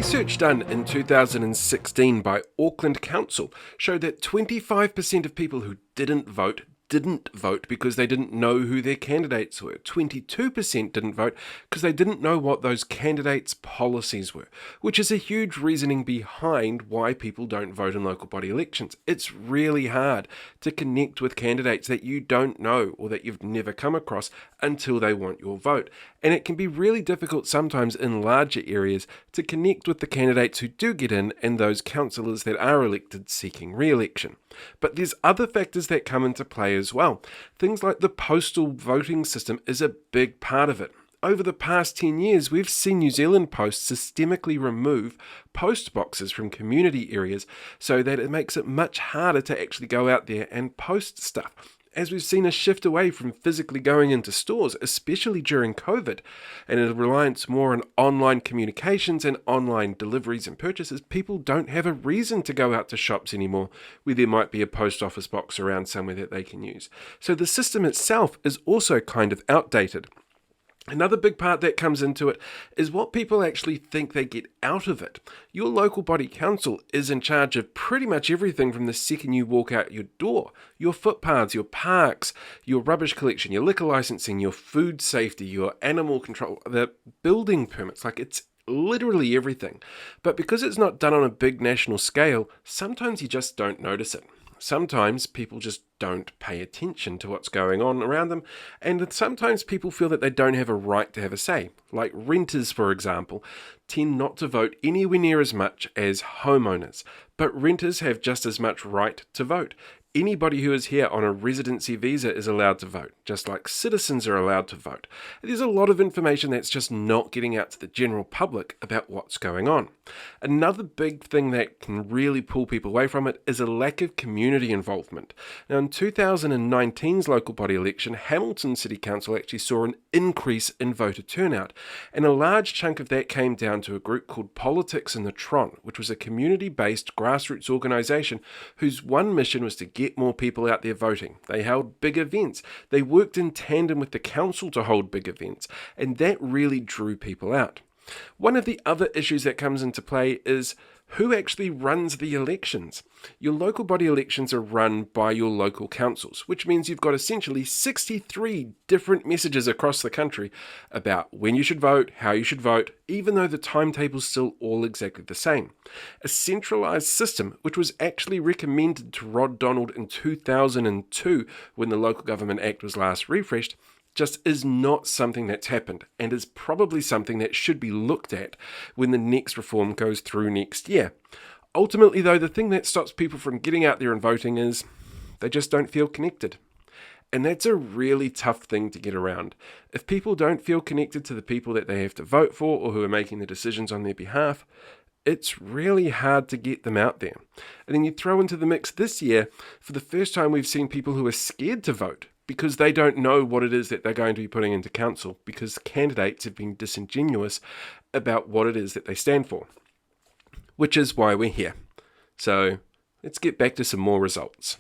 Research done in 2016 by Auckland Council showed that 25% of people who didn't vote because they didn't know who their candidates were. 22% didn't vote because they didn't know what those candidates' policies were, which is a huge reasoning behind why people don't vote in local body elections. It's really hard to connect with candidates that you don't know or that you've never come across until they want your vote. And it can be really difficult sometimes in larger areas to connect with the candidates who do get in and those councillors that are elected seeking re-election. But there's other factors that come into play as well. Things like the postal voting system is a big part of it. Over the past 10 years, we've seen New Zealand Post systemically remove post boxes from community areas so that it makes it much harder to actually go out there and post stuff. As we've seen a shift away from physically going into stores, especially during COVID, and a reliance more on online communications and online deliveries and purchases, people don't have a reason to go out to shops anymore where there might be a post office box around somewhere that they can use. So the system itself is also kind of outdated. Another big part that comes into it is what people actually think they get out of it. Your local body council is in charge of pretty much everything from the second you walk out your door. Your footpaths, your parks, your rubbish collection, your liquor licensing, your food safety, your animal control, the building permits, it's literally everything. But because it's not done on a big national scale, sometimes you just don't notice it. Sometimes people just don't pay attention to what's going on around them, and sometimes people feel that they don't have a right to have a say. Like renters, for example, tend not to vote anywhere near as much as homeowners, but renters have just as much right to vote. Anybody who is here on a residency visa is allowed to vote, just like citizens are allowed to vote. There's a lot of information that's just not getting out to the general public about what's going on. Another big thing that can really pull people away from it is a lack of community involvement. Now, in 2019's local body election, Hamilton City Council actually saw an increase in voter turnout, and a large chunk of that came down to a group called Politics in the Tron, which was a community-based grassroots organisation whose one mission was to get more people out there voting. They held big events. They worked in tandem with the council to hold big events, and that really drew people out. One of the other issues that comes into play is who actually runs the elections. Your local body elections are run by your local councils, which means you've got essentially 63 different messages across the country about when you should vote, how you should vote, even though the timetable's still all exactly the same. A centralised system, which was actually recommended to Rod Donald in 2002 when the Local Government Act was last refreshed, just is not something that's happened, and is probably something that should be looked at when the next reform goes through next year. Ultimately, though, the thing that stops people from getting out there and voting is they just don't feel connected. And that's a really tough thing to get around. If people don't feel connected to the people that they have to vote for or who are making the decisions on their behalf, it's really hard to get them out there. And then you throw into the mix this year, for the first time we've seen people who are scared to vote because they don't know what it is that they're going to be putting into council, because candidates have been disingenuous about what it is that they stand for, which is why we're here. So let's get back to some more results.